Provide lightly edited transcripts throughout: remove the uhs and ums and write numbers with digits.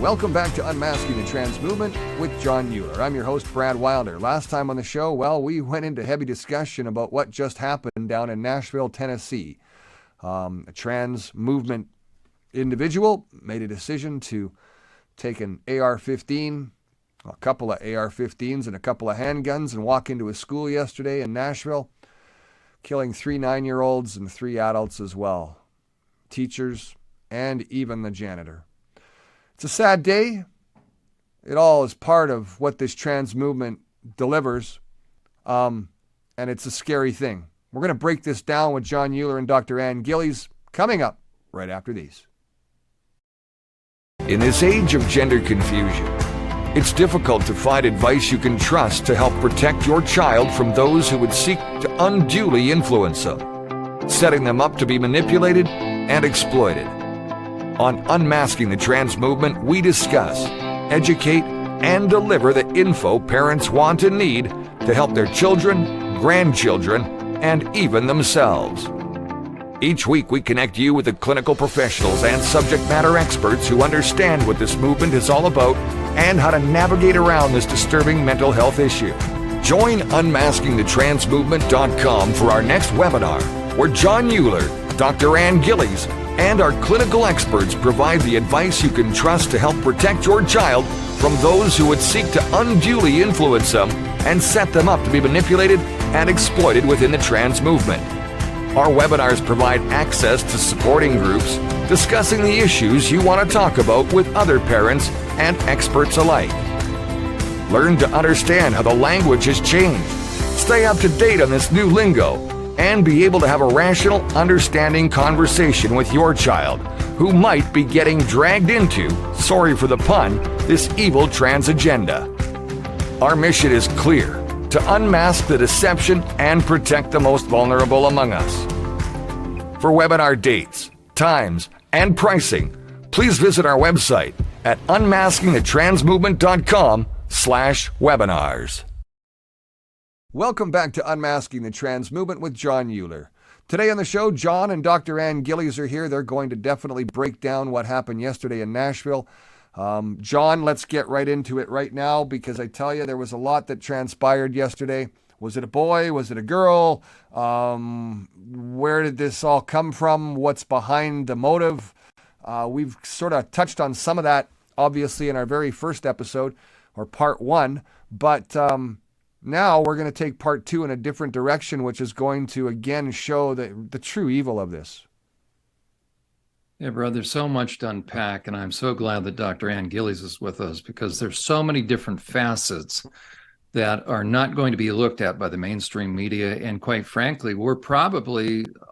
Welcome back to Unmasking the Trans Movement with Jon Uhler. I'm your host, Brad Wilder. Last time on the show, we went into heavy discussion about what just happened down in Nashville, Tennessee. A trans movement individual made a decision to take an AR-15, a couple of AR-15s and a couple of handguns and walk into a school yesterday in Nashville, killing 3 9-year-olds and 3 adults as well, teachers and even the janitor. It's a sad day. It all is part of what this trans movement delivers, and it's a scary thing. We're going to break this down with Jon Uhler and Dr. Gillies coming up right after these. In this age of gender confusion, it's difficult to find advice you can trust to help protect your child from those who would seek to unduly influence them, setting them up to be manipulated and exploited. On Unmasking the Trans Movement, we discuss, educate, and deliver the info parents want and need to help their children, grandchildren, and even themselves. Each week, we connect you with the clinical professionals and subject matter experts who understand what this movement is all about and how to navigate around this disturbing mental health issue. Join UnmaskingTheTransMovement.com for our next webinar, where Jon Uhler, Dr. Gillies, and our clinical experts provide the advice you can trust to help protect your child from those who would seek to unduly influence them and set them up to be manipulated and exploited within the trans movement. Our webinars provide access to supporting groups discussing the issues you want to talk about with other parents and experts alike. Learn to understand how the language has changed, stay up to date on this new lingo, and be able to have a rational, understanding conversation with your child who might be getting dragged into, sorry for the pun, this evil trans agenda. Our mission is clear: to unmask the deception and protect the most vulnerable among us. For webinar dates, times, and pricing, please visit our website at unmaskingthetransmovement.com/webinars. Welcome back to Unmasking the Trans Movement with Jon Uhler. Today on the show, Jon and Dr. Gillies are here. They're going to definitely break down what happened yesterday in Nashville. Jon, let's get right into it right now, because I tell you, there was a lot that transpired yesterday. Was it a boy? Was it a girl? Where did this all come from? What's behind the motive? We've sort of touched on some of that, obviously, in our very first episode, or part 1. But now we're going to take part 2 in a different direction, which is going to, again, show the true evil of this. Yeah, bro, there's so much to unpack, and I'm so glad that Dr. Gillies is with us, because there's so many different facets that are not going to be looked at by the mainstream media. And quite frankly,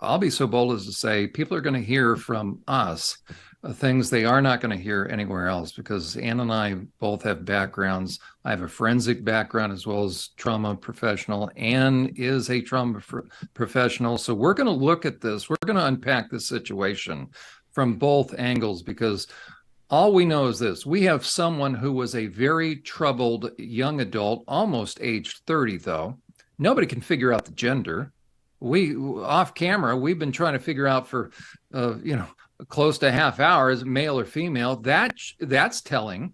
I'll be so bold as to say, people are going to hear from us things they are not going to hear anywhere else, because Ann and I both have backgrounds. I have a forensic background as well as trauma professional. Ann is a trauma professional. So we're going to look at this. We're going to unpack this situation from both angles, because all we know is this: we have someone who was a very troubled young adult, almost aged 30, though. Nobody can figure out the gender. We, off camera, we've been trying to figure out for, close to half hour, is male or female. That's telling.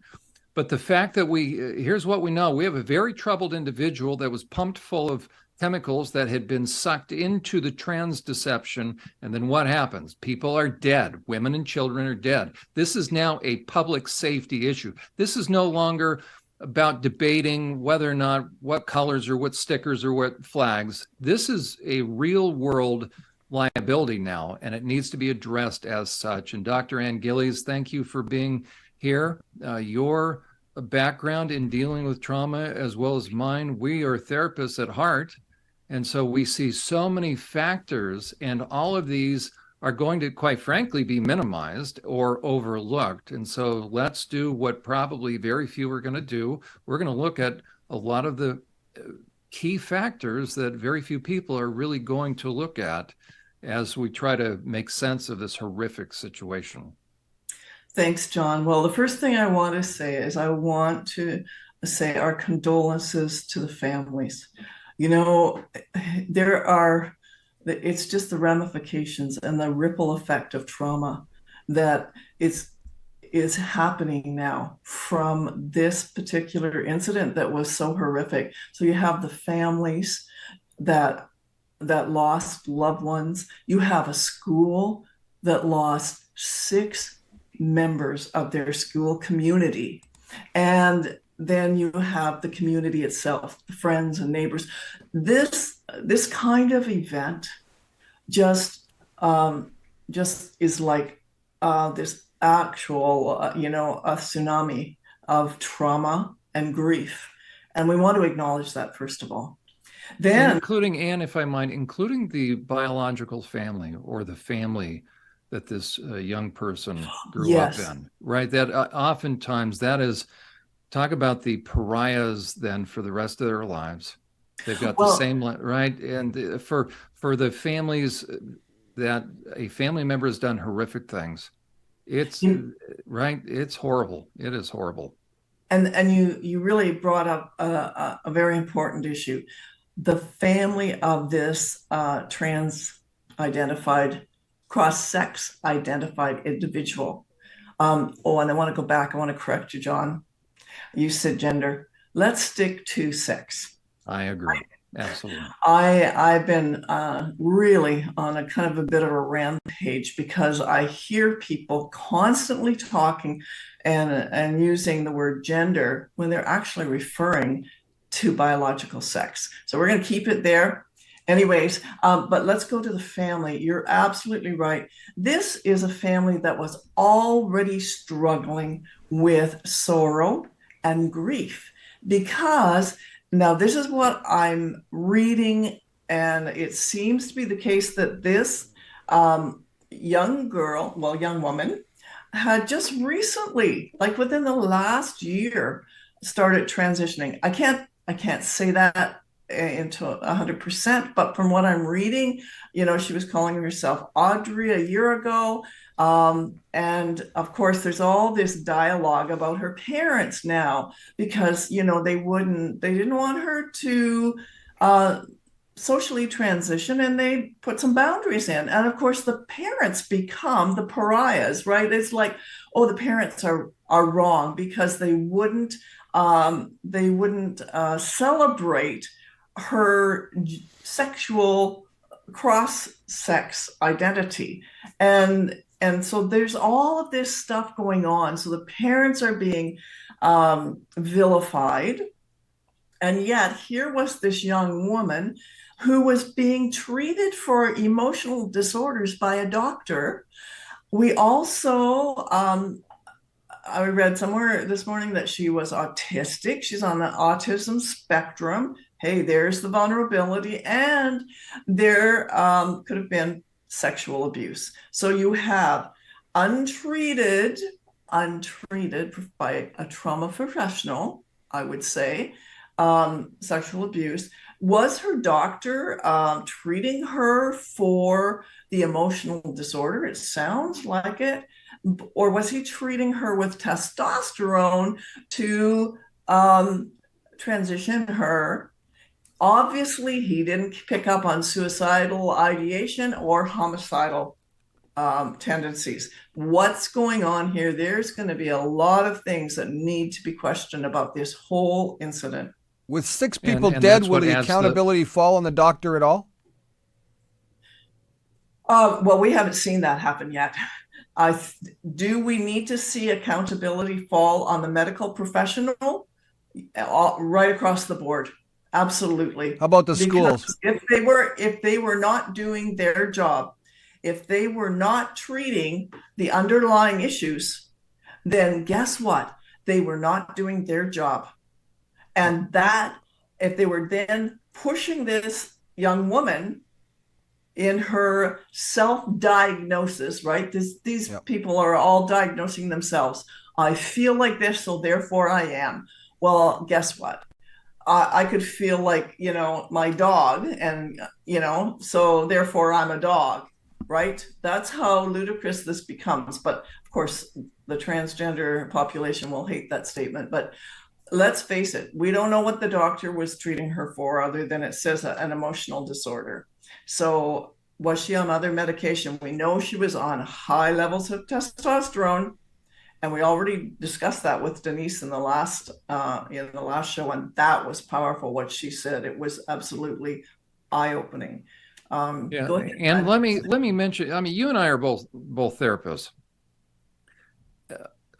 But the fact that here's what we know: we have a very troubled individual that was pumped full of chemicals that had been sucked into the trans deception. And then what happens? People are dead. Women and children are dead. This is now a public safety issue. This is no longer about debating whether or not what colors or what stickers or what flags. This is a real world liability now, and it needs to be addressed as such. And Dr. Gillies, thank you for being here. Your background in dealing with trauma, as well as mine, we are therapists at heart. And so we see so many factors, and all of these are going to, quite frankly, be minimized or overlooked. And so let's do what probably very few are going to do. We're going to look at a lot of the key factors that very few people are really going to look at as we try to make sense of this horrific situation. Thanks, Jon. Well, the first thing I want to say is I want to say our condolences to the families. You know, it's just the ramifications and the ripple effect of trauma that is happening now from this particular incident that was so horrific. So you have the families that lost loved ones. You have a school that lost 6 members of their school community. And then you have the community itself, the friends and neighbors. This kind of event just is like this actual, a tsunami of trauma and grief. And we want to acknowledge that, first of all. Then, including, Anne, if I might, including the biological family or the family that this young person grew yes. up in, right? That oftentimes that is, talk about the pariahs then for the rest of their lives. They've got the same, right? And for the families that a family member has done horrific things, it's right. It's horrible. It is horrible. And you really brought up a very important issue. The family of this trans-identified, cross-sex identified individual. And I want to go back. I want to correct you, John. You said gender. Let's stick to sex. I agree. Absolutely. I've been really on a kind of a bit of a rampage because I hear people constantly talking and using the word gender when they're actually referring to biological sex. So we're going to keep it there. Anyways, but let's go to the family. You're absolutely right. This is a family that was already struggling with sorrow and grief because now this is what I'm reading, and it seems to be the case that this young woman, had just recently, like within the last year, started transitioning. I can't say that into 100%, but from what I'm reading, she was calling herself Audrey a year ago. And of course, there's all this dialogue about her parents now because, they didn't want her to socially transition, and they put some boundaries in. And of course, the parents become the pariahs, right? It's like, oh, the parents are wrong because they wouldn't celebrate her sexual cross-sex identity. And so there's all of this stuff going on. So the parents are being vilified. And yet here was this young woman who was being treated for emotional disorders by a doctor. We also, I read somewhere this morning that she was autistic. She's on the autism spectrum. Hey, there's the vulnerability. And there could have been sexual abuse. So you have untreated by a trauma professional, I would say, sexual abuse. Was her doctor treating her for the emotional disorder? It sounds like it. Or was he treating her with testosterone to transition her? Obviously, he didn't pick up on suicidal ideation or homicidal tendencies. What's going on here? There's going to be a lot of things that need to be questioned about this whole incident. With 6 people dead, will the accountability fall on the doctor at all? Well, we haven't seen that happen yet. Do we need to see accountability fall on the medical professional? Right across the board. Absolutely. How about the schools? If they were not doing their job, if they were not treating the underlying issues, then guess what? They were not doing their job. And that, if they were then pushing this young woman in her self-diagnosis, right? These people are all diagnosing themselves. I feel like this, so therefore I am. Well, guess what? I could feel like, my dog, and, so therefore I'm a dog, right? That's how ludicrous this becomes. But of course, the transgender population will hate that statement. But let's face it, we don't know what the doctor was treating her for other than it says an emotional disorder. So was she on other medication? We know she was on high levels of testosterone, And we already discussed that with Denise in the last show, and that was powerful what she said. It was absolutely eye-opening. Yeah, and let me mention. I mean, you and I are both therapists.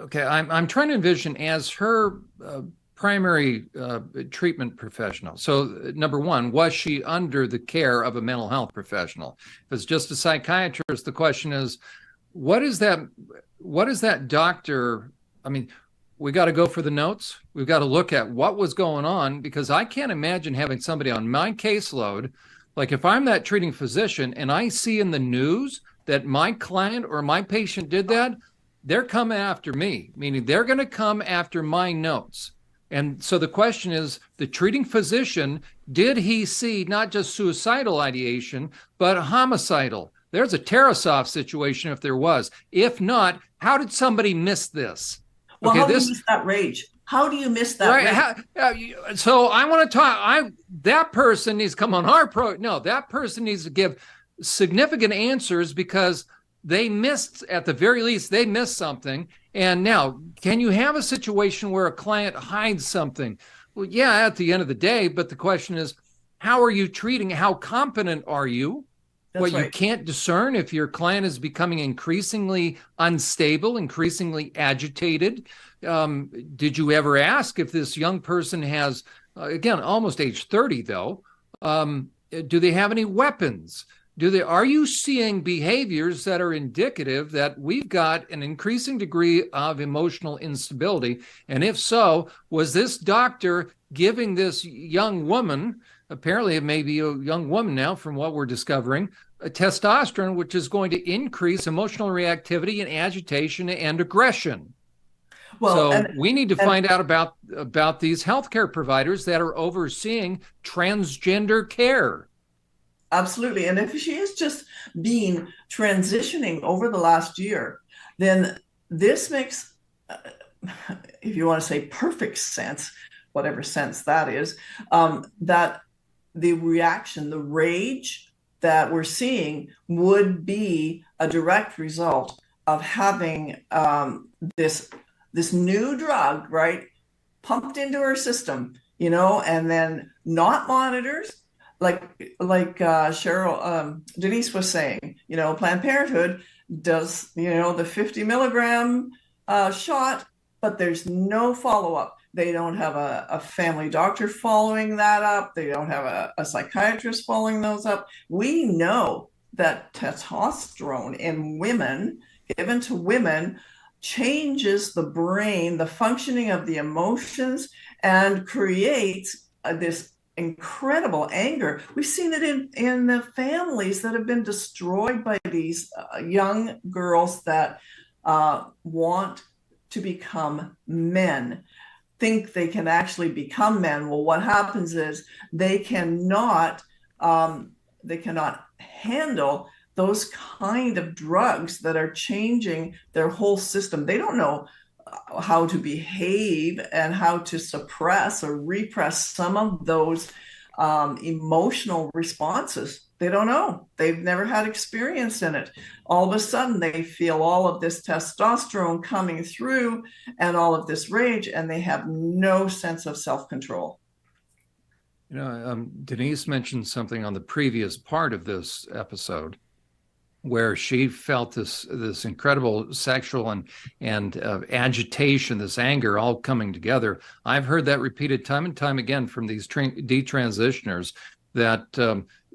Okay, I'm trying to envision as her primary treatment professional. So, number one, was she under the care of a mental health professional? If it's just a psychiatrist, the question is, what is that doctor? I mean, we got to go for the notes. We've got to look at what was going on, because I can't imagine having somebody on my caseload. Like if I'm that treating physician and I see in the news that my client or my patient did that, they're coming after me, meaning they're going to come after my notes. And so the question is, the treating physician, did he see not just suicidal ideation, but homicidal? There's a Tarasov situation if there was. If not, how did somebody miss this? Well, okay, how do you miss that rage? How do you miss that rage? So I want to talk. That person needs to come on our No, that person needs to give significant answers, because they missed, at the very least, they missed something. And now, can you have a situation where a client hides something? Well, yeah, at the end of the day, but the question is, how are you treating? How competent are you? That's right. You can't discern if your client is becoming increasingly unstable, increasingly agitated. Did you ever ask if this young person has, again, almost age 30 though, do they have any weapons? Are you seeing behaviors that are indicative that we've got an increasing degree of emotional instability? And if so, was this doctor giving this young woman, apparently it may be a young woman now from what we're discovering, a testosterone, which is going to increase emotional reactivity and agitation and aggression? Well, so we need to find out about these healthcare providers that are overseeing transgender care. Absolutely. And if she has just been transitioning over the last year, then this makes, if you want to say perfect sense, whatever sense that is, that the reaction, the rage that we're seeing would be a direct result of having this new drug, right, pumped into her system, and then not monitors. Like Cheryl, Denise was saying, Planned Parenthood does, the 50 milligram shot, but there's no follow-up. They don't have a family doctor following that up. They don't have a psychiatrist following those up. We know that testosterone in women, given to women, changes the brain, the functioning of the emotions, and creates this incredible anger. We've seen it in the families that have been destroyed by these young girls that want to become men, think they can actually become men. Well, what happens is they cannot handle those kind of drugs that are changing their whole system. They don't know how to behave and how to suppress or repress some of those emotional responses. They don't know. They've never had experience in it. All of a sudden, they feel all of this testosterone coming through and all of this rage, and they have no sense of self-control. Denise mentioned something on the previous part of this episode where she felt this incredible sexual and agitation, this anger all coming together. I've heard that repeated time and time again from these detransitioners,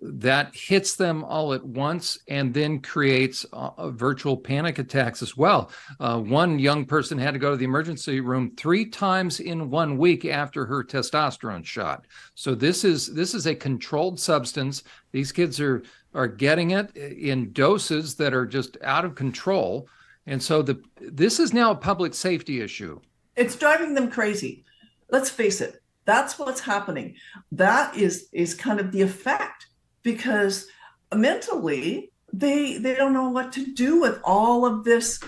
that hits them all at once and then creates virtual panic attacks as well. One young person had to go to the emergency room 3 times in 1 week after her testosterone shot. So this is a controlled substance. These kids are getting it in doses that are just out of control. And so this is now a public safety issue. It's driving them crazy. Let's face it. That's what's happening. That is kind of the effect, because mentally they don't know what to do with all of this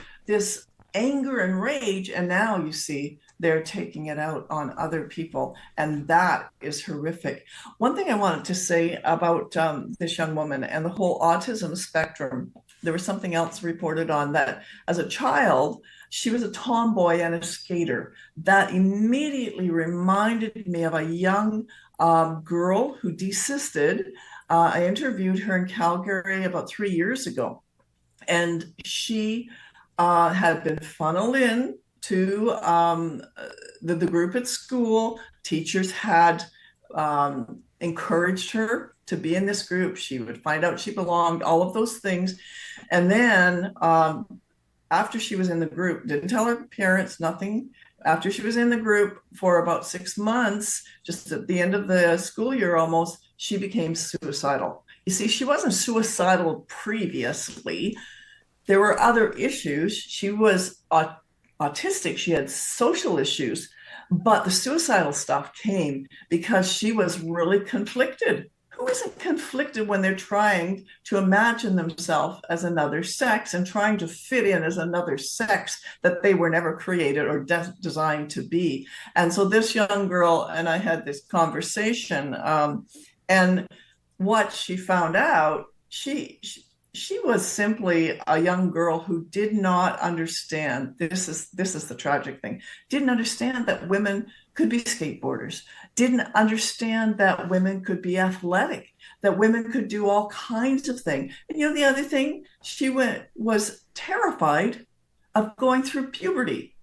anger and rage. And now you see they're taking it out on other people. And that is horrific. One thing I wanted to say about this young woman and the whole autism spectrum, there was something else reported on that as a child, she was a tomboy and a skater. That immediately reminded me of a young girl who desisted. I interviewed her in Calgary about 3 years ago, and she had been funneled in to the group at school. Teachers had encouraged her to be in this group. She would find out she belonged, all of those things. And then after she was in the group, didn't tell her parents, nothing. After she was in the group for about 6 months, just at the end of the school year almost, she became suicidal. You see, she wasn't suicidal previously. There were other issues. She was autistic. She had social issues, but the suicidal stuff came because she was really conflicted. Who isn't conflicted when they're trying to imagine themselves as another sex and trying to fit in as another sex that they were never created or designed to be? And so this young girl and I had this conversation, and what she found out, she was simply a young girl who did not understand. This is the tragic thing. Didn't understand that women could be skateboarders. Didn't understand that women could be athletic. That women could do all kinds of things. And the other thing, she was terrified of going through puberty.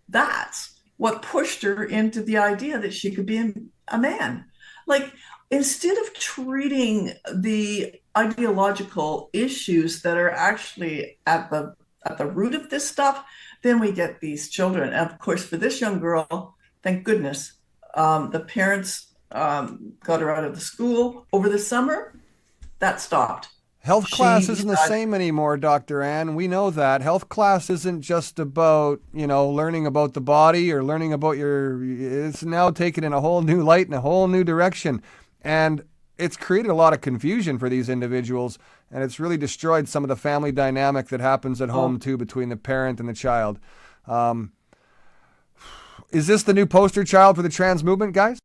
That's what pushed her into the idea that she could be a man. Like, instead of treating the ideological issues that are actually at the root of this stuff, then we get these children. And of course, for this young girl, thank goodness, the parents got her out of the school over the summer. That stopped. Health class isn't the same anymore, Dr. Ann. We know that. Health class isn't just about, learning about the body or learning about it's now taken in a whole new light and a whole new direction. And it's created a lot of confusion for these individuals, and it's really destroyed some of the family dynamic that happens at home, too, between the parent and the child. Is this the new poster child for the trans movement, guys?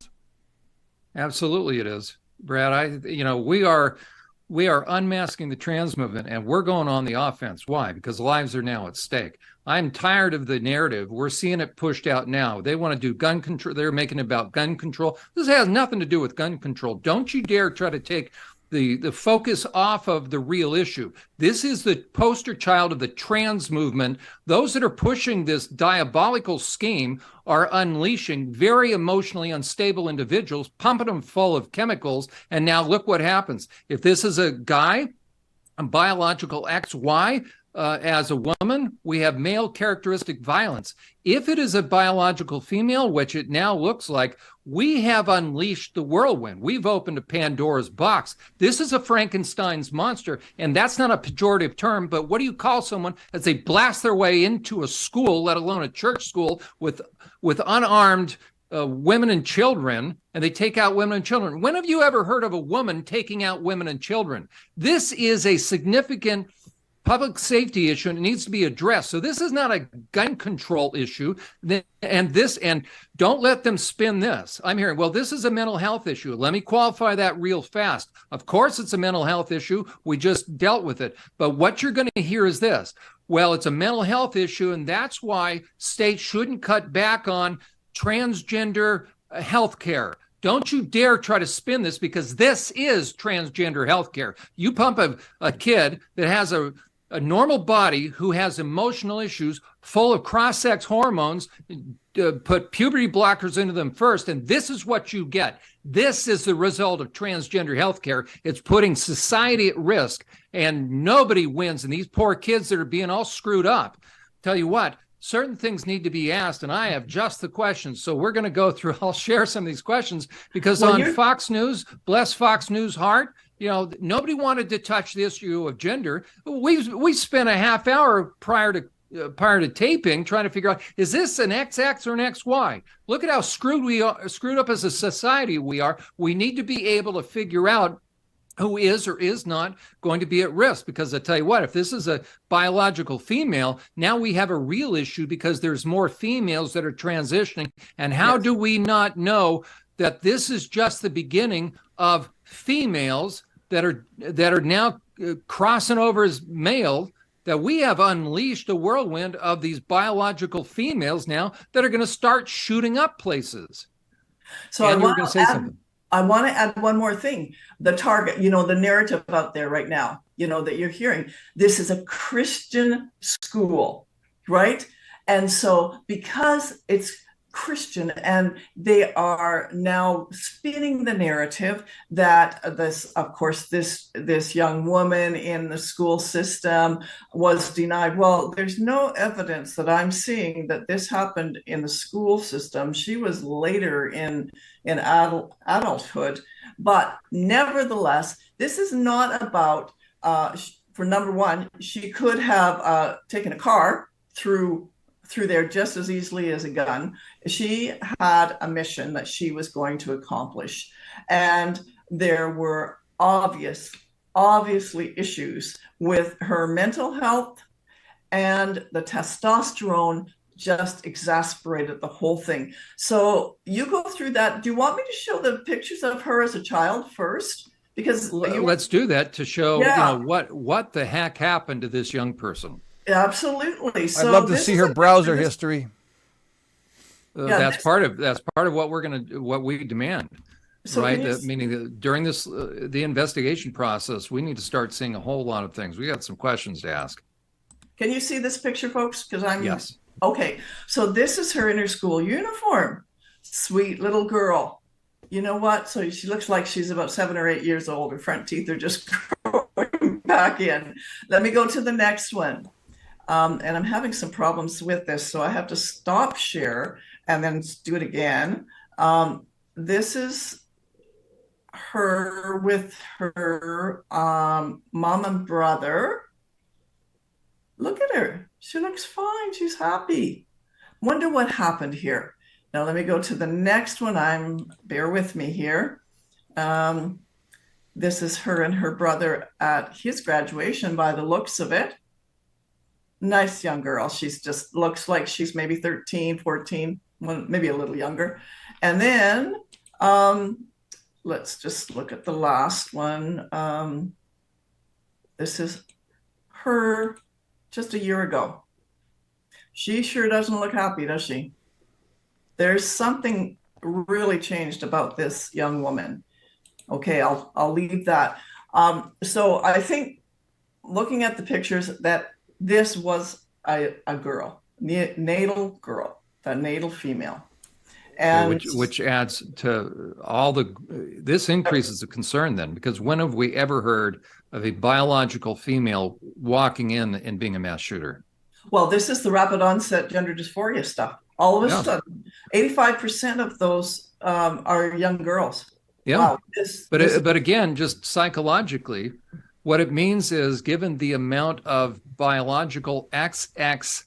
Absolutely it is, Brad. We are unmasking the trans movement, and we're going on the offense. Why? Because lives are now at stake. I'm tired of the narrative. We're seeing it pushed out now. They want to do gun control. They're making it about gun control. This has nothing to do with gun control. Don't you dare try to take the focus off of the real issue. This is the poster child of the trans movement. Those that are pushing this diabolical scheme are unleashing very emotionally unstable individuals, pumping them full of chemicals. And now look what happens. If this is a guy, a biological XY, as a woman, we have male characteristic violence. If it is a biological female, which it now looks like, we have unleashed the whirlwind. We've opened a Pandora's box. This is a Frankenstein's monster, and that's not a pejorative term, but what do you call someone as they blast their way into a school, let alone a church school, with unarmed women and children, and they take out women and children? When have you ever heard of a woman taking out women and children? This is a significant public safety issue, and it needs to be addressed. So this is not a gun control issue. And don't let them spin this. I'm hearing, well, this is a mental health issue. Let me qualify that real fast. Of course, it's a mental health issue. We just dealt with it. But what you're going to hear is this. Well, it's a mental health issue, and that's why states shouldn't cut back on transgender health care. Don't you dare try to spin this, because this is transgender health care. You pump a kid that has a normal body who has emotional issues full of cross-sex hormones, put puberty blockers into them first, and this is what you get. This is the result of transgender healthcare. It's putting society at risk, and nobody wins. And these poor kids that are being all screwed up, tell you what, certain things need to be asked, and I have just the questions. So we're going to go through, I'll share some of these questions, because Fox News, bless Fox News heart, nobody wanted to touch the issue of gender. We spent a half hour prior to taping trying to figure out, is this an XX or an XY? Look at how screwed up as a society we are. We need to be able to figure out who is or is not going to be at risk. Because I tell you what, if this is a biological female, now we have a real issue because there's more females that are transitioning. And how do we not know that this is just the beginning of females that are now crossing over as male, that we have unleashed a whirlwind of these biological females now that are going to start shooting up places? So I want to say something. I want to add one more thing. The target, the narrative out there right now, that you're hearing, this is a Christian school, right? And so because it's Christian and they are now spinning the narrative that this young woman in the school system was denied. Well, there's no evidence that I'm seeing that this happened in the school system. She was later in adulthood, but nevertheless, this is not about for number one, she could have taken a car through there just as easily as a gun. She had a mission that she was going to accomplish. And there were obviously issues with her mental health, and the testosterone just exasperated the whole thing. So you go through that. Do you want me to show the pictures of her as a child first? Because let's do that to show what the heck happened to this young person. Absolutely. So I'd love to see her browser history. That's part of what what we demand, so right? Meaning that during the investigation process, we need to start seeing a whole lot of things. We got some questions to ask. Can you see this picture, folks? Because yes. Okay. So this is her in her school uniform. Sweet little girl. You know what? So she looks like she's about 7 or 8 years old. Her front teeth are just growing back in. Let me go to the next one. And I'm having some problems with this, so I have to stop share and then do it again. This is her with her mom and brother. Look at her. She looks fine. She's happy. Wonder what happened here. Now let me go to the next one. Bear with me here. This is her and her brother at his graduation by the looks of it. Nice young girl. She's just looks like she's maybe 13, 14, maybe a little younger. And then let's just look at the last one. This is her just a year ago. She sure doesn't look happy, does she? There's something really changed about this young woman. Okay, I'll leave that. So I think looking at the pictures that this was a girl, natal girl, a natal female. And which adds to this increases the concern then, because when have we ever heard of a biological female walking in and being a mass shooter? Well, this is the rapid onset gender dysphoria stuff. All of a sudden, 85% of those are young girls. Yeah. Wow, but again, just psychologically, what it means is, given the amount of biological XX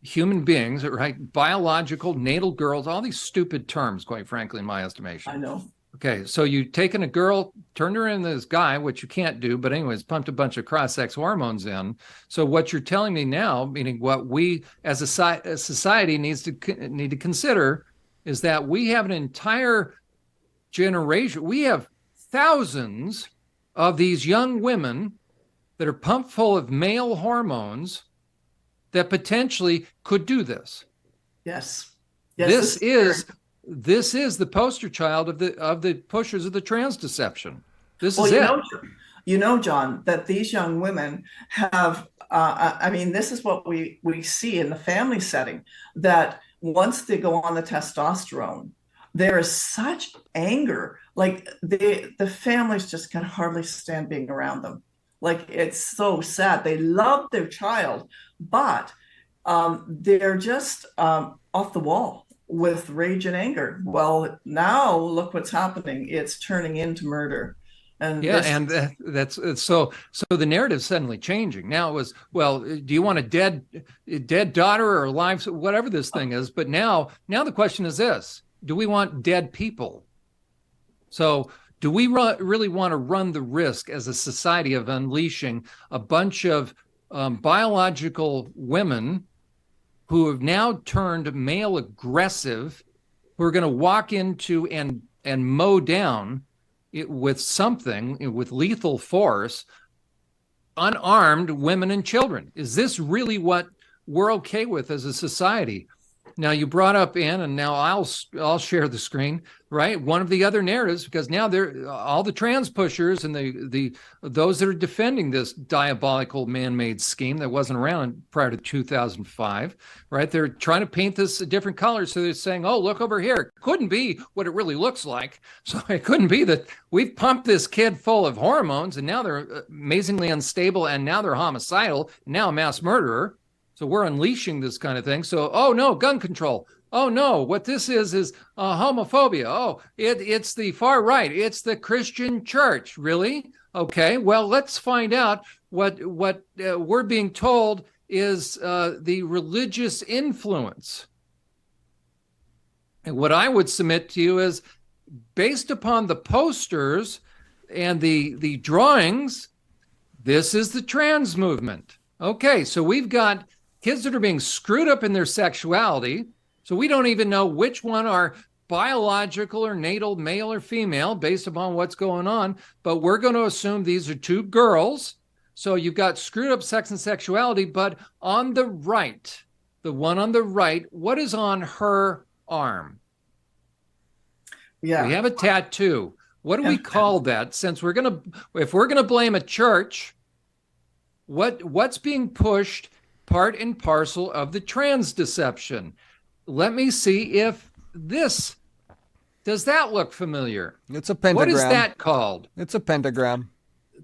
human beings, right? Biological, natal girls, all these stupid terms, quite frankly, in my estimation. I know. Okay, so you've taken a girl, turned her into this guy, which you can't do, but anyways, pumped a bunch of cross-sex hormones in. So what you're telling me now, meaning what we as a society need to consider, is that we have an entire generation. We have thousands of these young women that are pumped full of male hormones that potentially could do this. Yes. This is the poster child of the pushers of the trans deception. This is it. You know, John, that these young women have, this is what we see in the family setting, that once they go on the testosterone, there is such anger. Like the families just can hardly stand being around them. Like, it's so sad. They love their child, but they're just off the wall with rage and anger. Well, now look what's happening. It's turning into murder. And that's so the narrative's suddenly changing. Now it was, well, do you want a dead daughter or alive, whatever this thing is? But now the question is this: do we want dead people? So Do we really want to run the risk as a society of unleashing a bunch of biological women who have now turned male aggressive, who are going to walk into and mow down with something, with lethal force, unarmed women and children? Is this really what we're okay with as a society? Now, you brought up, Ann, and now I'll share the screen, right? One of the other narratives, because now they're all the trans pushers and those that are defending this diabolical man-made scheme that wasn't around prior to 2005, right? They're trying to paint this a different color. So they're saying, oh, look over here. It couldn't be what it really looks like. So it couldn't be that we've pumped this kid full of hormones and now they're amazingly unstable and now they're homicidal, now a mass murderer. So we're unleashing this kind of thing. So, oh no, gun control. Oh no, what this is homophobia. Oh, it's the far right. It's the Christian church. Really? Okay, well, let's find out what we're being told is the religious influence. And what I would submit to you is, based upon the posters and the drawings, this is the trans movement. Okay, so we've got kids that are being screwed up in their sexuality. So we don't even know which one are biological or natal, male or female, based upon what's going on. But we're going to assume these are two girls. So you've got screwed up sex and sexuality. But on the right, the one on the right, what is on her arm? Yeah. We have a tattoo. What do we call that? Since if we're gonna blame a church, what's being pushed part and parcel of the trans deception? Let me see if does that look familiar? It's a pentagram. What is that called? It's a pentagram.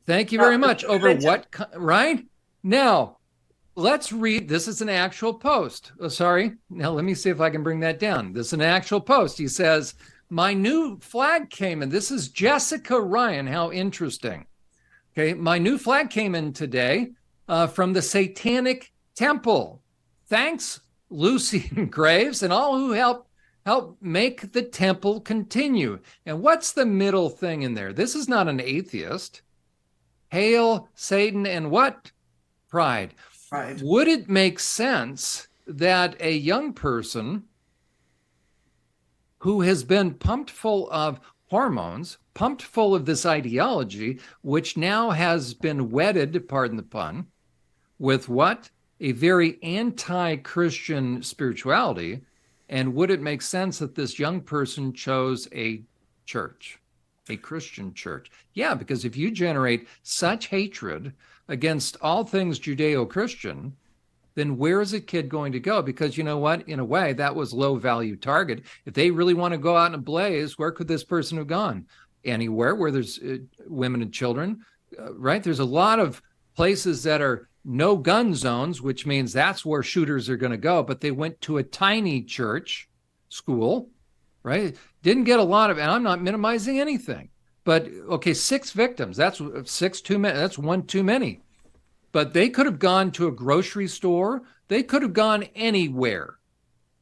Thank you very much. Over what, right? Now, let's read. This is an actual post. Oh, sorry. Now, let me see if I can bring that down. This is an actual post. He says, my new flag came in. This is Jessica Ryan. How interesting. Okay. My new flag came in today from the Satanic Temple. Thanks, Lucy and Graves, and all who help make the temple continue. And what's the middle thing in there? This is not an atheist. Hail Satan and what? Pride. Pride. Would it make sense that a young person who has been pumped full of hormones, pumped full of this ideology, which now has been wedded, pardon the pun, with what? A very anti-Christian spirituality. And would it make sense that this young person chose a church, a Christian church? Yeah, because if you generate such hatred against all things Judeo-Christian, then where is a kid going to go? Because you know what? In a way, that was low-value target. If they really want to go out in a blaze, where could this person have gone? Anywhere where there's women and children, right? There's a lot of places that are no gun zones, which means that's where shooters are going to go. But they went to a tiny church school, right? Didn't get a lot of, and I'm not minimizing anything, but okay, 6 victims. That's 6 too many. That's one too many. But they could have gone to a grocery store. They could have gone anywhere.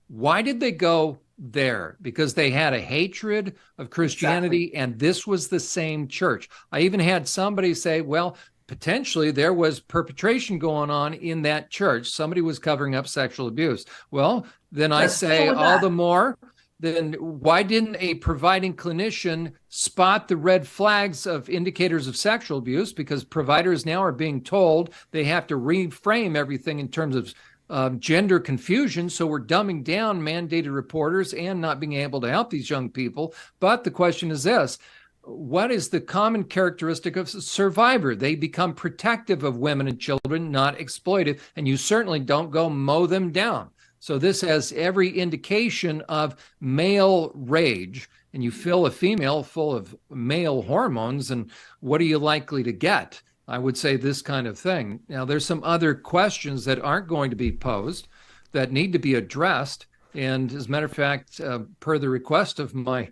Why did they go there? Because they had a hatred of Christianity, exactly. And this was the same church. I even had somebody say, well, potentially there was perpetration going on in that church. Somebody was covering up sexual abuse. Well, then I say all the more, then why didn't a providing clinician spot the red flags of indicators of sexual abuse? Because providers now are being told they have to reframe everything in terms of gender confusion. So we're dumbing down mandated reporters and not being able to help these young people. But the question is this: what is the common characteristic of a survivor? They become protective of women and children, not exploitive, and you certainly don't go mow them down. So this has every indication of male rage, and you fill a female full of male hormones, and what are you likely to get? I would say this kind of thing. Now, there's some other questions that aren't going to be posed that need to be addressed. And as a matter of fact, per the request of my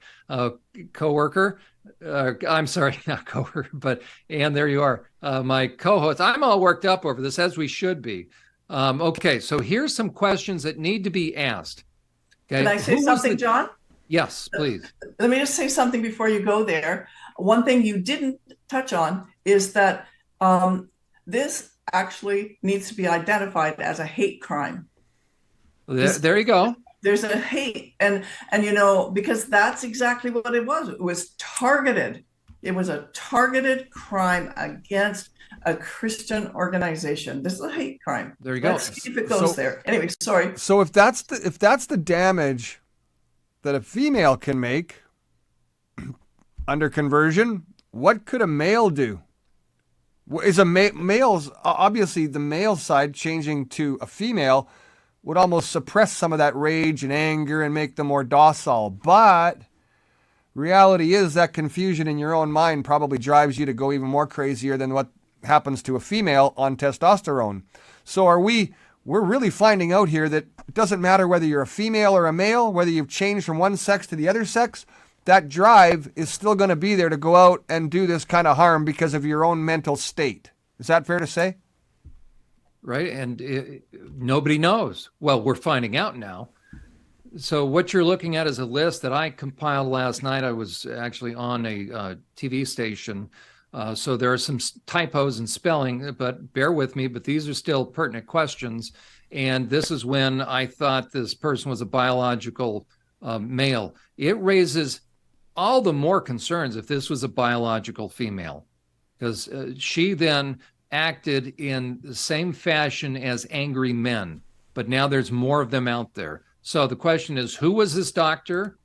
coworker, I'm sorry, not coworker, but, and there you are, my co-host. I'm all worked up over this, as we should be. Okay, so here's some questions that need to be asked. Okay. Can I say something, John? Yes, please. Let me just say something before you go there. one thing you didn't touch on is that this actually needs to be identified as a hate crime. There you go. There's a hate, and because that's exactly what it was. It was targeted. It was a targeted crime against a Christian organization. This is a hate crime. There you go. Let's see if it goes there. Anyway, sorry. So if that's the damage that a female can make under conversion, what could a male do? Is male's obviously the male side changing to a female would almost suppress some of that rage and anger and make them more docile. But reality is that confusion in your own mind probably drives you to go even more crazier than what happens to a female on testosterone. So we're really finding out here that it doesn't matter whether you're a female or a male, whether you've changed from one sex to the other sex, that drive is still going to be there to go out and do this kind of harm because of your own mental state. Is that fair to say? Right. And nobody knows. Well, we're finding out now. So what you're looking at is a list that I compiled last night. I was actually on a TV station. So there are some typos in spelling, but bear with me. But these are still pertinent questions. And this is when I thought this person was a biological male. It raises all the more concerns if this was a biological female, because she then acted in the same fashion as angry men, but now there's more of them out there. So the question is, who was this doctor?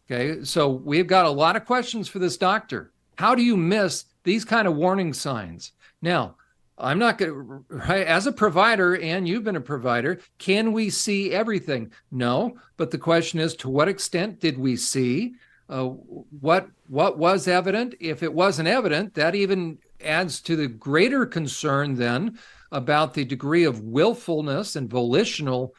Okay, so we've got a lot of questions for this doctor. How do you miss these kind of warning signs? Now, I'm not going to, right, as a provider, and you've been a provider, can we see everything? No, but the question is, to what extent did we see? What was evident? If it wasn't evident, that even adds to the greater concern then about the degree of willfulness and volitional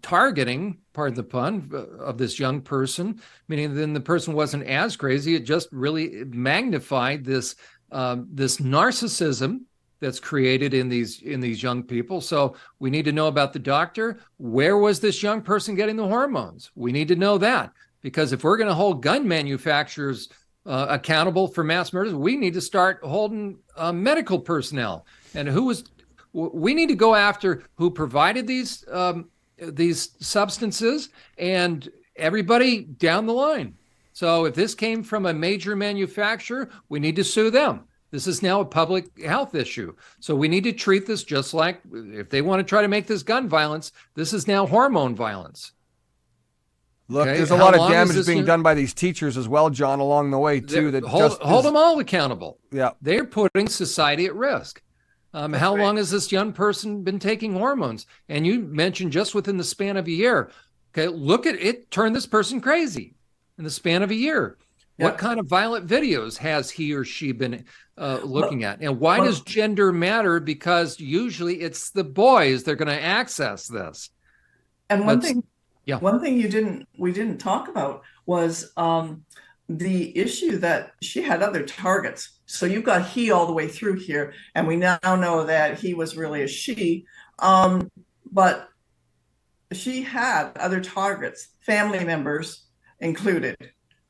targeting, pardon the pun, of this young person, meaning then the person wasn't as crazy. It just really magnified this narcissism that's created in these young people. So we need to know about the doctor. Where was this young person getting the hormones? We need to know that, because if we're going to hold gun manufacturers accountable for mass murders, we need to start holding medical personnel. And we need to go after who provided these substances and everybody down the line. So if this came from a major manufacturer, we need to sue them. This is now a public health issue. So we need to treat this just like if they want to try to make this gun violence, this is now hormone violence. Look, there's a lot of damage being done by these teachers as well, John, along the way, too. That hold them all accountable. Yeah. They're putting society at risk. How long has this young person been taking hormones? And you mentioned just within the span of a year. Okay, look at it. Turn this person crazy in the span of a year. Yeah. What kind of violent videos has he or she been looking at? And why does gender matter? Because usually it's the boys that are going to access this. And one thing we didn't talk about was the issue that she had other targets. So you've got he all the way through here, and we now know that he was really a she, but she had other targets, family members included.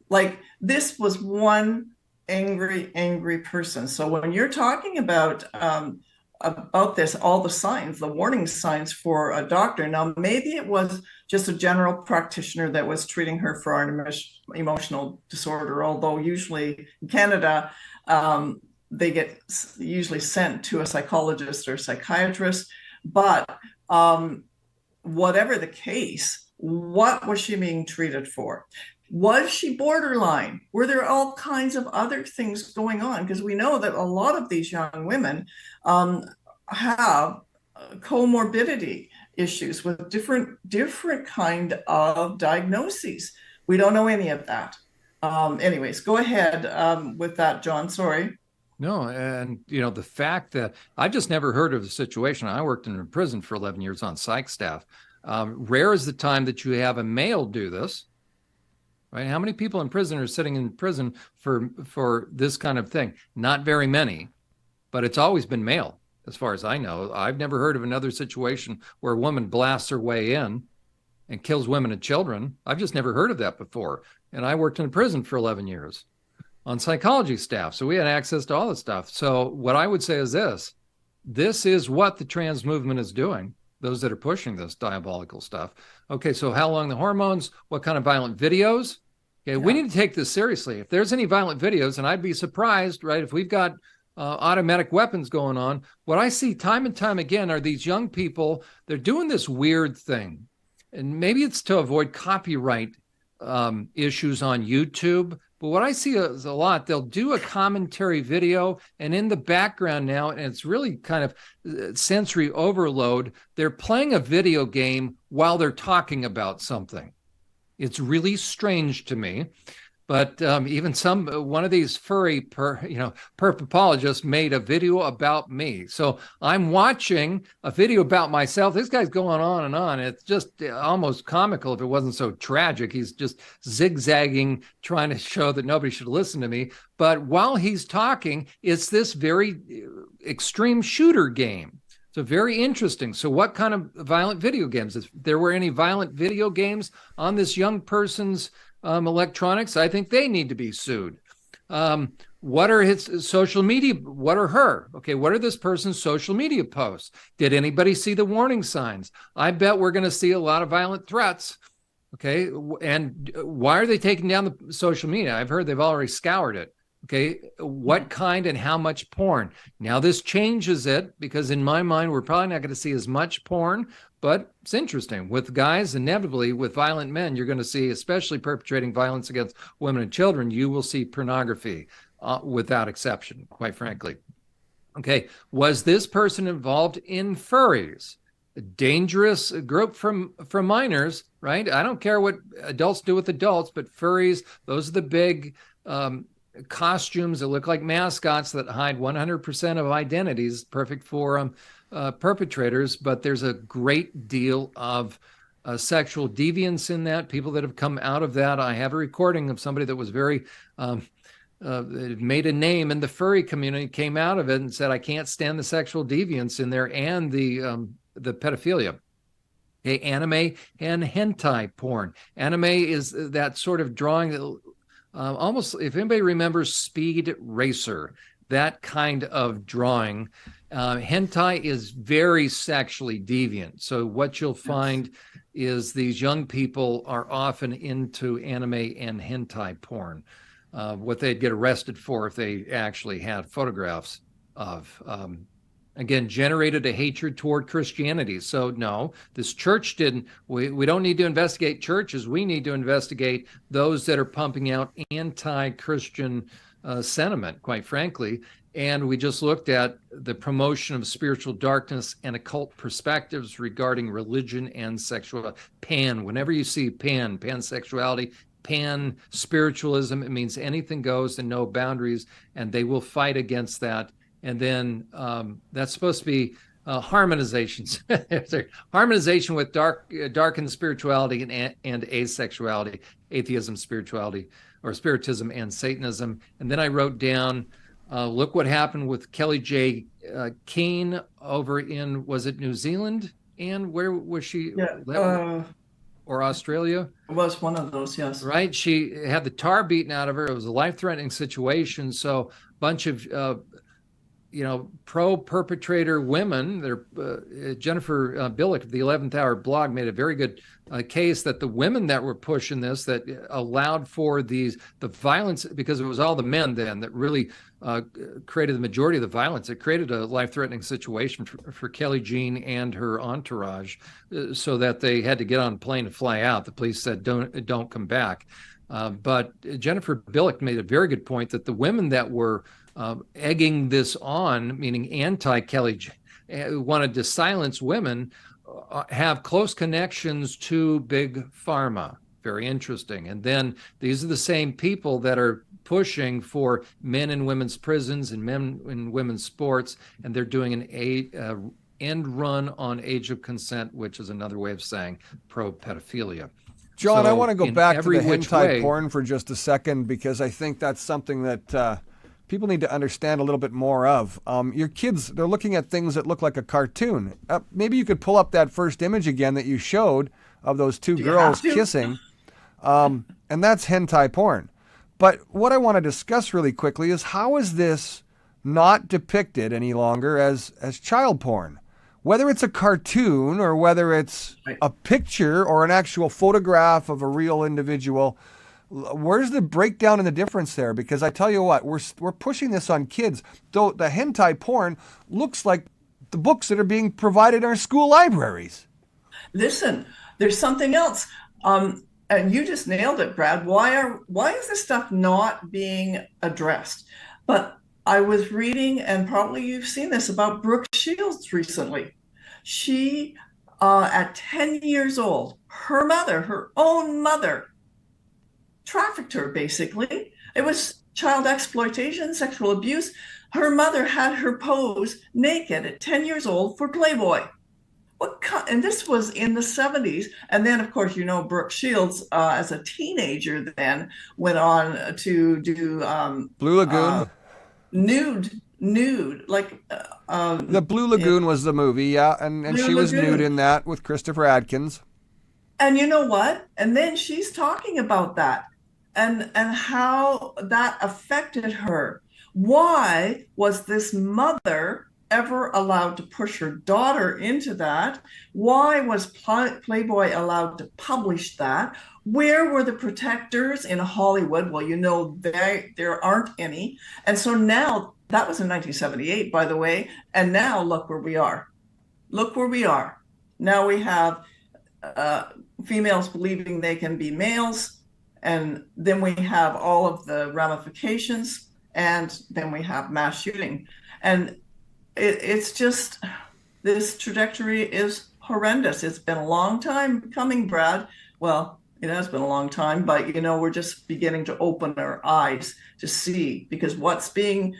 Like, this was one angry person. So when you're talking about this, all the signs, the warning signs for a doctor. Now, maybe it was just a general practitioner that was treating her for an emotional disorder, although usually in Canada, they get usually sent to a psychologist or psychiatrist. But whatever the case, what was she being treated for? Was she borderline? Were there all kinds of other things going on? Because we know that a lot of these young women have comorbidity issues with different kind of diagnoses. We don't know any of that. Anyways, go ahead with that, John. Sorry. No, and the fact that I've just never heard of the situation. I worked in a prison for 11 years on psych staff. Rare is the time that you have a male do this. Right? How many people in prison are sitting in prison for this kind of thing? Not very many, but it's always been male, as far as I know. I've never heard of another situation where a woman blasts her way in and kills women and children. I've just never heard of that before. And I worked in a prison for 11 years. on psychology staff. So we had access to all the stuff. So what I would say is this is what the trans movement is doing, those that are pushing this diabolical stuff. Okay, so how long the hormones, what kind of violent videos? Okay, we need to take this seriously. If there's any violent videos, and I'd be surprised, right, if we've got automatic weapons going on, what I see time and time again are these young people, they're doing this weird thing. And maybe it's to avoid copyright issues on YouTube. But what I see is a lot, they'll do a commentary video, and in the background now, and it's really kind of sensory overload, they're playing a video game while they're talking about something. It's really strange to me. But even one of these furry perpapologists made a video about me. So I'm watching a video about myself. This guy's going on and on. It's just almost comical if it wasn't so tragic. He's just zigzagging, trying to show that nobody should listen to me. But while he's talking, it's this very extreme shooter game. So very interesting. So what kind of violent video games? If there were any violent video games on this young person's electronics, I think they need to be sued. What are his social media? What are her? Okay, what are this person's social media posts? Did anybody see the warning signs? I bet we're going to see a lot of violent threats. Okay, and why are they taking down the social media? I've heard they've already scoured it. Okay, what kind and how much porn? Now this changes it, because in my mind, we're probably not going to see as much porn, but it's interesting. With guys, inevitably, with violent men, you're going to see, especially perpetrating violence against women and children, you will see pornography without exception, quite frankly. Okay, was this person involved in furries? A dangerous group from minors, right? I don't care what adults do with adults, but furries, those are the big costumes that look like mascots that hide 100% of identities, perfect for perpetrators. But there's a great deal of sexual deviance in that, people that have come out of that. I have a recording of somebody that was very made a name in the furry community, came out of it and said, I can't stand the sexual deviance in there and the pedophilia. Okay, anime and hentai porn. Anime is that sort of drawing that almost, if anybody remembers Speed Racer, that kind of drawing. Hentai is very sexually deviant. So what you'll find is these young people are often into anime and hentai porn, what they'd get arrested for if they actually had photographs of. Again, generated a hatred toward Christianity. So no, this church didn't. We don't need to investigate churches. We need to investigate those that are pumping out anti-Christian sentiment, quite frankly. And we just looked at the promotion of spiritual darkness and occult perspectives regarding religion and sexuality. Whenever you see pansexuality, pan-spiritualism, it means anything goes and no boundaries, and they will fight against that. And then that's supposed to be harmonizations, harmonization with darkened spirituality and asexuality, atheism, spirituality, or spiritism and Satanism. And then I wrote down, look what happened with Kelly J. Keane over in, was it New Zealand? And where was she? Yeah, or Australia? It was one of those, yes. Right. She had the tar beaten out of her. It was a life-threatening situation. So a bunch of pro-perpetrator women. Jennifer Billick of the 11th Hour blog made a very good case that the women that were pushing this, that allowed for the violence, because it was all the men then that really created the majority of the violence. It created a life-threatening situation for Kelly Jean and her entourage, so that they had to get on a plane and fly out. The police said, don't come back. But Jennifer Billick made a very good point that the women that were egging this on, meaning anti-Kelly, wanted to silence women, have close connections to big pharma. Very interesting. And then these are the same people that are pushing for men in women's prisons and men in women's sports, and they're doing an end run on age of consent, which is another way of saying pro-pedophilia. John, So I want to go back to the hentai way, porn for just a second, because I think that's something that people need to understand a little bit more of. Your kids, they're looking at things that look like a cartoon. Maybe you could pull up that first image again that you showed of those two girls kissing. And that's hentai porn. But what I want to discuss really quickly is how is this not depicted any longer as child porn? Whether it's a cartoon or whether it's a picture or an actual photograph of a real individual, where's the breakdown and the difference there? Because I tell you what, we're pushing this on kids. Though the hentai porn looks like the books that are being provided in our school libraries. Listen, there's something else. And you just nailed it, Brad. Why is this stuff not being addressed? But I was reading, and probably you've seen this, about Brooke Shields recently. She, at 10 years old, her mother, her own mother, trafficked her, basically. It was child exploitation, sexual abuse. Her mother had her pose naked at 10 years old for Playboy. And this was in the 70s. And then, of course, Brooke Shields, as a teenager, then went on to do Blue Lagoon. Nude, like the Blue Lagoon was the movie, yeah, and she was nude in that with Christopher Adkins. And you know what? And then she's talking about that and how that affected her. Why was this mother ever allowed to push her daughter into that? Why was Playboy allowed to publish that? Where were the protectors in Hollywood? Well, there aren't any. And so now, that was in 1978, by the way, and now look where we are. Look where we are. Now we have females believing they can be males, and then we have all of the ramifications, and then we have mass shooting. And it's just, this trajectory is horrendous. It's been a long time coming, Brad. Well, it has been a long time, but we're just beginning to open our eyes to see, because what's being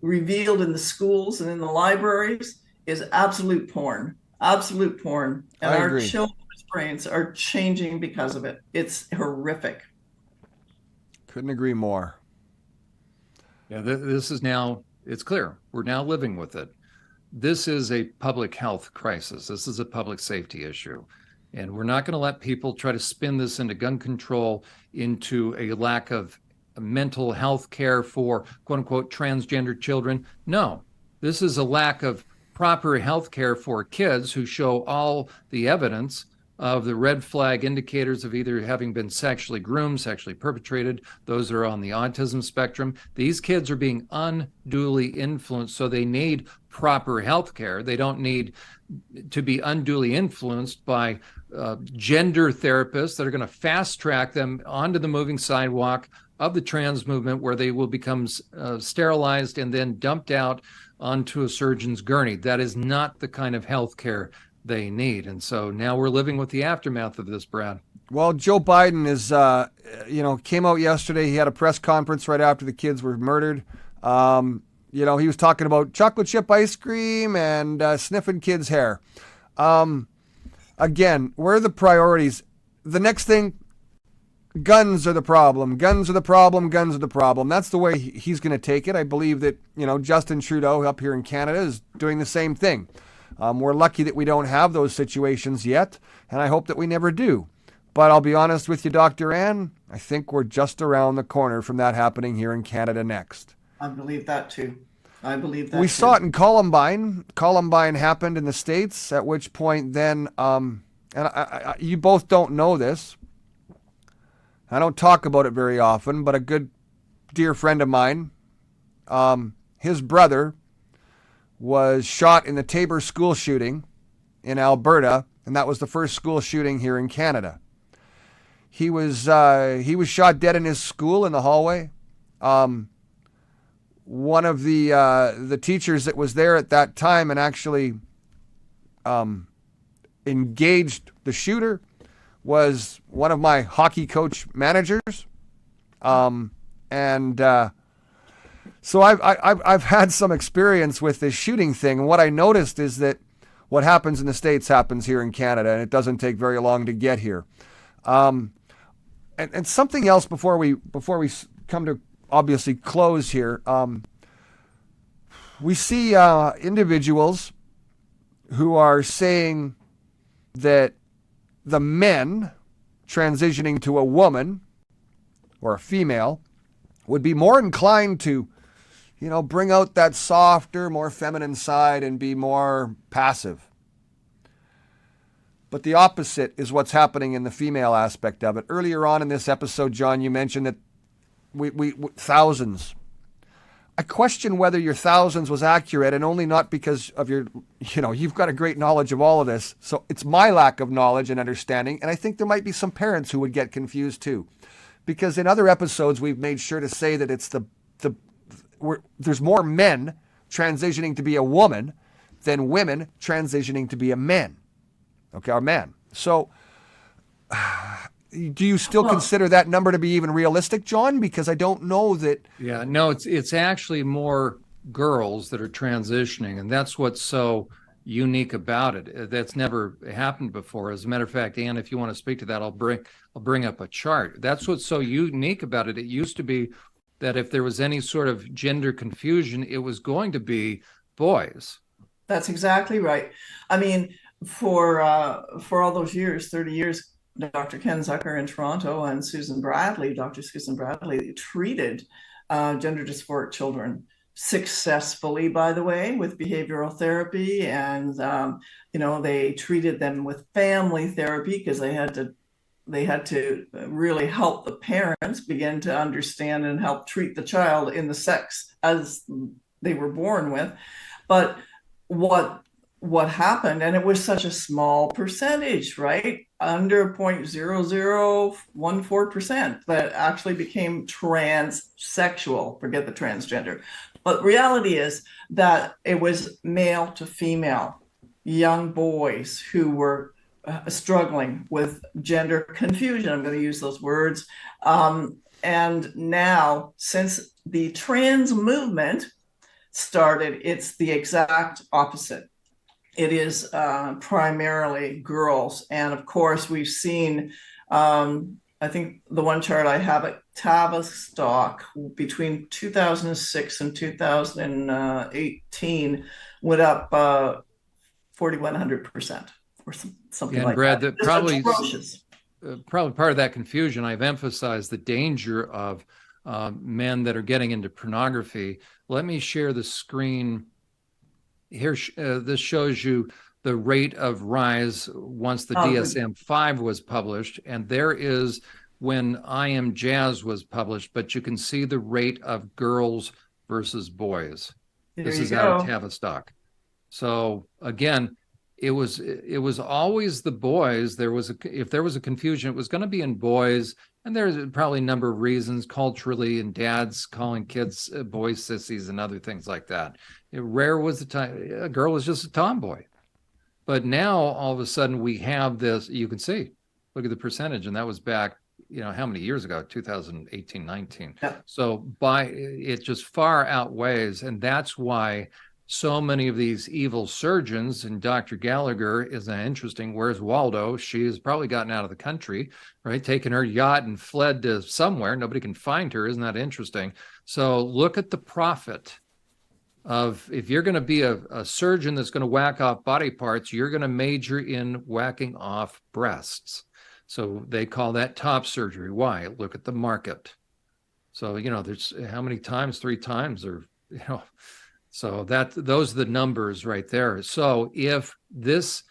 revealed in the schools and in the libraries is absolute porn. And our children's brains are changing because of it. It's horrific. Couldn't agree more. Yeah, this is now, it's clear. We're now living with it. This is a public health crisis. This is a public safety issue. And we're not going to let people try to spin this into gun control, into a lack of mental health care for quote unquote transgender children. No, this is a lack of proper health care for kids who show all the evidence of the red flag indicators of either having been sexually groomed, sexually perpetrated. Those are on the autism spectrum. These kids are being unduly influenced, so they need proper health care. They don't need to be unduly influenced by gender therapists that are going to fast track them onto the moving sidewalk of the trans movement, where they will become sterilized and then dumped out onto a surgeon's gurney. That is not the kind of health care they need. And so now we're living with the aftermath of this, Brad. Well, Joe Biden is, came out yesterday. He had a press conference right after the kids were murdered. He was talking about chocolate chip ice cream and sniffing kids' hair. Again, where are the priorities? The next thing, guns are the problem. Guns are the problem. Guns are the problem. That's the way he's going to take it. I believe that, Justin Trudeau up here in Canada is doing the same thing. We're lucky that we don't have those situations yet, and I hope that we never do. But I'll be honest with you, Dr. Ann, I think we're just around the corner from that happening here in Canada next. I believe that too. We saw it in Columbine. Columbine happened in the States, at which point then, you both don't know this. I don't talk about it very often, but a good dear friend of mine, his brother was shot in the Tabor school shooting in Alberta, and that was the first school shooting here in Canada. He was shot dead in his school in the hallway. One of the teachers that was there at that time and actually engaged the shooter was one of my hockey coach managers, so I've had some experience with this shooting thing, and what I noticed is that what happens in the States happens here in Canada, and it doesn't take very long to get here. And something else before we come to obviously close here. We see individuals who are saying that the men transitioning to a woman or a female would be more inclined to, bring out that softer, more feminine side and be more passive. But the opposite is what's happening in the female aspect of it. Earlier on in this episode, John, you mentioned that we thousands. I question whether your thousands was accurate, and only not because of your, you've got a great knowledge of all of this. So it's my lack of knowledge and understanding. And I think there might be some parents who would get confused too. Because in other episodes, we've made sure to say that it's there's more men transitioning to be a woman than women transitioning to be a man. Okay, or man. So do you still consider that number to be even realistic, John? Because I don't know that. Yeah, no, it's actually more girls that are transitioning, and that's what's so unique about it. That's never happened before. As a matter of fact, Ann, if you want to speak to that, I'll bring up a chart. That's what's so unique about it. It used to be that if there was any sort of gender confusion, it was going to be boys. That's exactly right. I mean, for all those years, 30 years, Dr. Ken Zucker in Toronto and Dr. Susan Bradley, treated gender dysphoric children successfully, by the way, with behavioral therapy. And, they treated them with family therapy because they had to really help the parents begin to understand and help treat the child in the sex as they were born with. But what happened, and it was such a small percentage, right? Under 0.0014% that actually became transsexual, forget the transgender. But reality is that it was male to female, young boys who were struggling with gender confusion. I'm going to use those words. And now, since the trans movement started, it's the exact opposite. It is primarily girls. And of course, we've seen, I think the one chart I have at Tavistock between 2006 and 2018 went up 4,100% or something like Brad, that. Probably part of that confusion, I've emphasized the danger of men that are getting into pornography. Let me share the screen. Here, this shows you the rate of rise once the DSM-5 was published, and there is when I Am Jazz was published, but you can see the rate of girls versus boys. This is out of Tavistock. So again, it was always the boys. If there was a confusion, it was going to be in boys, and there's probably a number of reasons culturally, and dads calling kids boys sissies and other things like that. Rare was the time a girl was just a tomboy. But now all of a sudden we have this, you can see, look at the percentage, and that was back, how many years ago, 2018, 19. Yeah. So it just far outweighs, and that's why so many of these evil surgeons, and Dr. Gallagher is interesting. Where's Waldo? She has probably gotten out of the country, right? Taken her yacht and fled to somewhere. Nobody can find her. Isn't that interesting? So look at the profit of, if you're going to be a surgeon that's going to whack off body parts, you're going to major in whacking off breasts. So they call that top surgery. Why? Look at the market. So, there's how many times? 3 times, or, so those are the numbers right there. So if this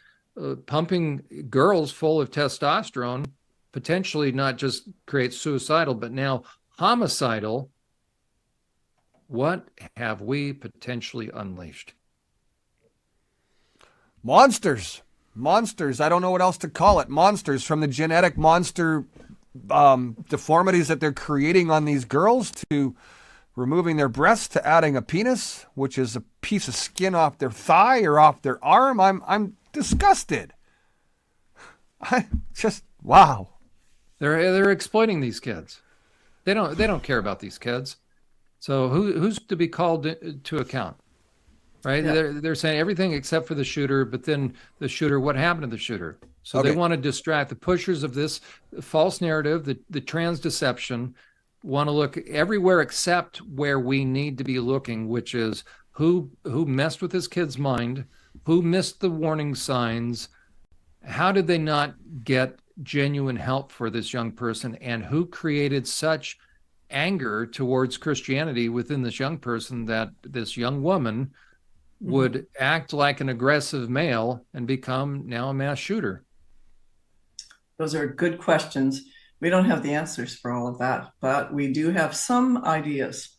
pumping girls full of testosterone potentially not just creates suicidal, but now homicidal, what have we potentially unleashed? Monsters. I don't know what else to call it. Monsters, from the genetic monster deformities that they're creating on these girls, to removing their breasts, to adding a penis, which is a piece of skin off their thigh or off their arm. I'm disgusted. Wow. They're exploiting these kids. They don't care about these kids. So who's to be called to account, right? Yeah. They're saying everything except for the shooter, but then the shooter, what happened to the shooter? So They want to distract the pushers of this false narrative, the trans deception, want to look everywhere except where we need to be looking, which is who messed with this kid's mind, who missed the warning signs, how did they not get genuine help for this young person, and who created such anger towards Christianity within this young person, that this young woman would act like an aggressive male and become now a mass shooter? Those are good questions. We don't have the answers for all of that, but we do have some ideas.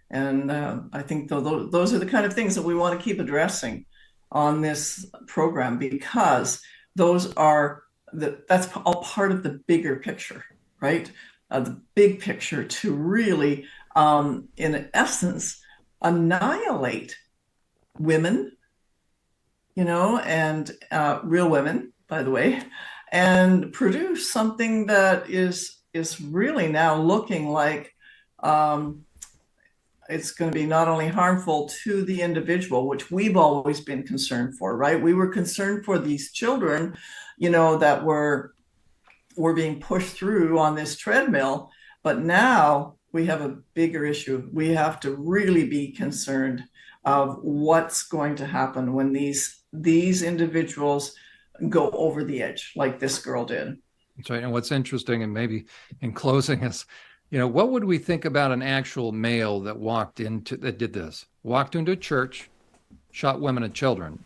And I think those are the kind of things that we want to keep addressing on this program, because that's all part of the bigger picture, right? The big picture to really, in essence, annihilate women, and real women, by the way, and produce something that is really now looking like it's going to be not only harmful to the individual, which we've always been concerned for, right? We were concerned for these children, that were being pushed through on this treadmill, but now we have a bigger issue. We have to really be concerned of what's going to happen when these individuals go over the edge like this girl did. That's right. And what's interesting, and maybe in closing, is, what would we think about an actual male that did this? Walked into a church, shot women and children.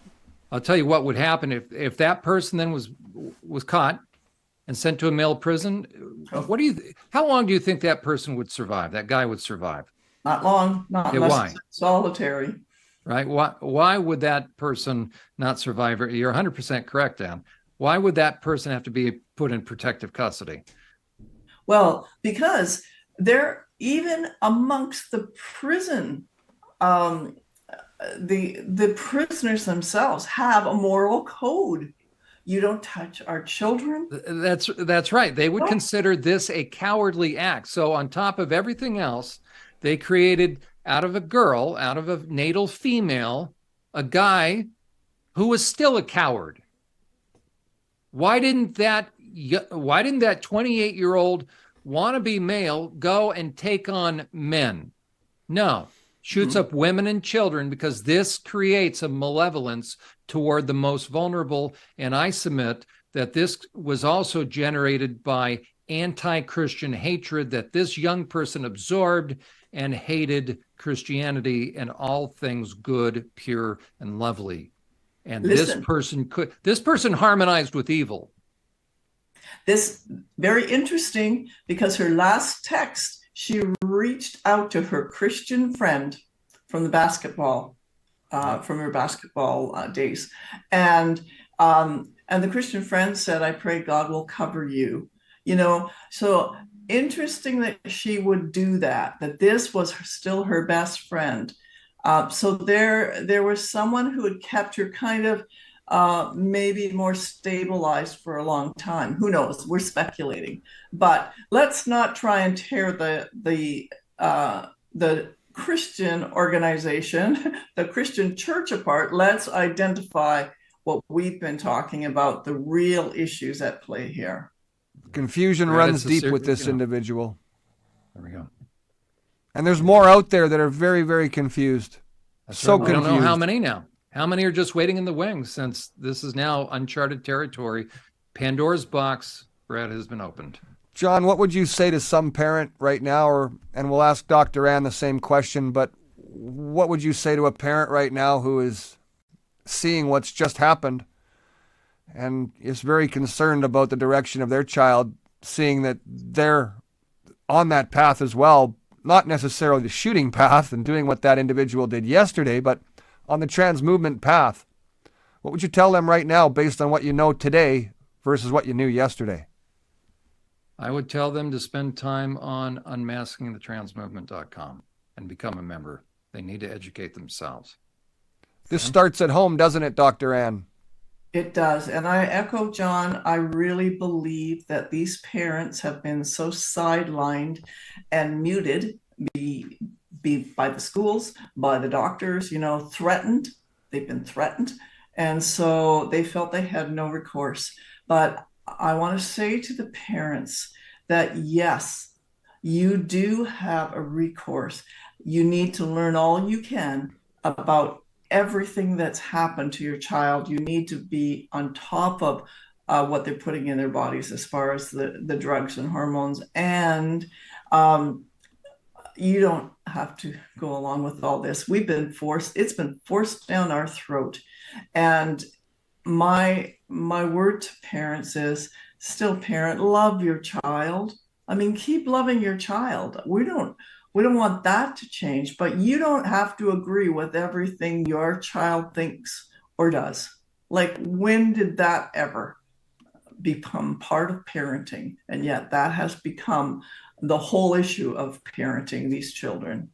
I'll tell you what would happen if that person then was caught and sent to a male prison. How long do you think that person would survive? That guy would survive? Not long, not unless it's solitary. Right? Why would that person not survive? You're 100% correct, Dan. Why would that person have to be put in protective custody? Well, because they're even amongst the prison, the prisoners themselves have a moral code. You don't touch our children. That's right. They would consider this a cowardly act. So on top of everything else, they created out of a natal female, a guy who was still a coward. Why didn't that 28-year-old wannabe male go and take on men? No, shoots up women and children, because this creates a malevolence toward the most vulnerable. And I submit that this was also generated by anti-Christian hatred that this young person absorbed, and hated Christianity and all things good, pure, and lovely. And this person harmonized with evil. This very interesting, because her last text, she reached out to her Christian friend from the basketball, from her basketball days, and the Christian friend said, "I pray God will cover you." So interesting that she would do that this was still her best friend. So there was someone who had kept her kind of maybe more stabilized for a long time. Who knows? We're speculating, but let's not try and tear the Christian organization, the Christian church apart. Let's identify what we've been talking about, the real issues at play here. Confusion runs deep with this individual. There we go. And there's more out there that are very, very confused. That's so right. confused. We don't know how many now. How many are just waiting in the wings, since this is now uncharted territory? Pandora's box, Brad, has been opened. John, what would you say to some parent right now, and we'll ask Dr. Ann the same question, but what would you say to a parent right now who is seeing what's just happened and is very concerned about the direction of their child, seeing that they're on that path as well, not necessarily the shooting path and doing what that individual did yesterday, but on the trans movement path? What would you tell them right now based on what you know today versus what you knew yesterday? I would tell them to spend time on unmaskingthetransmovement.com and become a member. They need to educate themselves. This starts at home, doesn't it, Dr. Ann? It does. And I echo John. I really believe that these parents have been so sidelined and muted, be by the schools, by the doctors, threatened. They've been threatened. And so they felt they had no recourse. But I want to say to the parents that, yes, you do have a recourse. You need to learn all you can about everything that's happened to your child. You need to be on top of what they're putting in their bodies as far as the drugs and hormones. And you don't have to go along with all this. It's been forced down our throat. And my word to parents is still, parent, love your child. I mean, keep loving your child. We don't want that to change, but you don't have to agree with everything your child thinks or does. Like, when did that ever become part of parenting? And yet that has become the whole issue of parenting these children.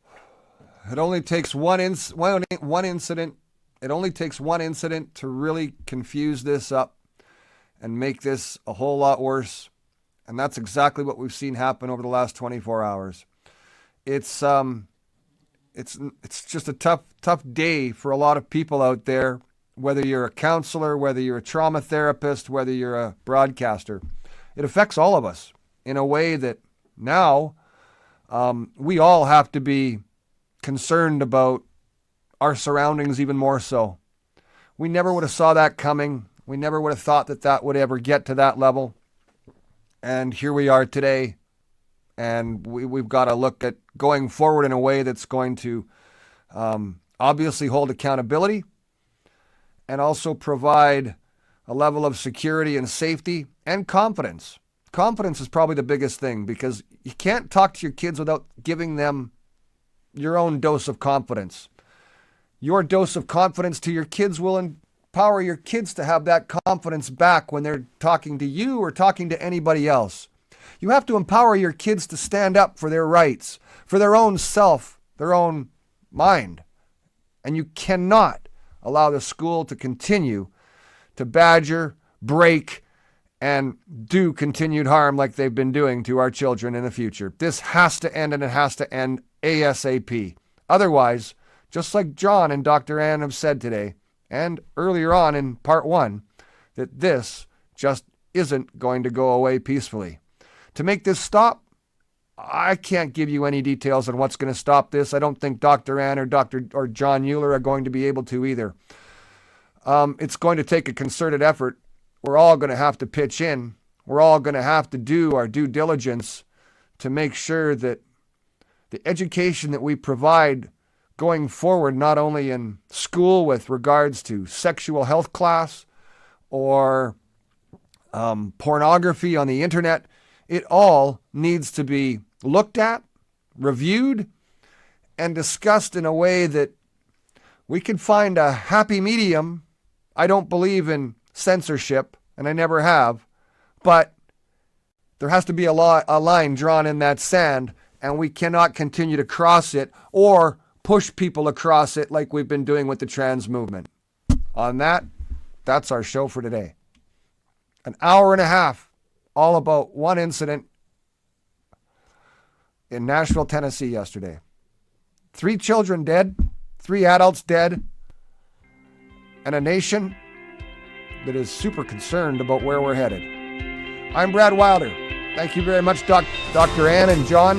It only takes one incident. It only takes one incident to really confuse this up and make this a whole lot worse. And that's exactly what we've seen happen over the last 24 hours. It's just a tough day for a lot of people out there, whether you're a counselor, whether you're a trauma therapist, whether you're a broadcaster. It affects all of us in a way that now we all have to be concerned about our surroundings even more so. We never would have saw that coming. We never would have thought that would ever get to that level. And here we are today. And we've got to look at going forward in a way that's going to obviously hold accountability and also provide a level of security and safety and confidence. Confidence is probably the biggest thing, because you can't talk to your kids without giving them your own dose of confidence. Your dose of confidence to your kids will empower your kids to have that confidence back when they're talking to you or talking to anybody else. You have to empower your kids to stand up for their rights, for their own self, their own mind. And you cannot allow the school to continue to badger, break, and do continued harm like they've been doing to our children in the future. This has to end, and it has to end ASAP. Otherwise, just like John and Dr. Ann have said today, and earlier on in part 1, that this just isn't going to go away peacefully. To make this stop, I can't give you any details on what's going to stop this. I don't think Dr. Ann or Jon Uhler are going to be able to either. It's going to take a concerted effort. We're all going to have to pitch in. We're all going to have to do our due diligence to make sure that the education that we provide going forward, not only in school with regards to sexual health class or pornography on the internet, it all needs to be looked at, reviewed, and discussed in a way that we can find a happy medium. I don't believe in censorship, and I never have, but there has to be a line drawn in that sand, and we cannot continue to cross it or push people across it like we've been doing with the trans movement. On that, that's our show for today. An hour and a half, all about one incident in Nashville, Tennessee yesterday. 3 children dead, 3 adults dead, and a nation that is super concerned about where we're headed. I'm Brad Wilder. Thank you very much, Dr. Ann and John.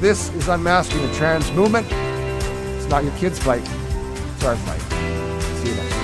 This is Unmasking the Trans Movement. It's not your kid's fight. It's our fight. See you next time.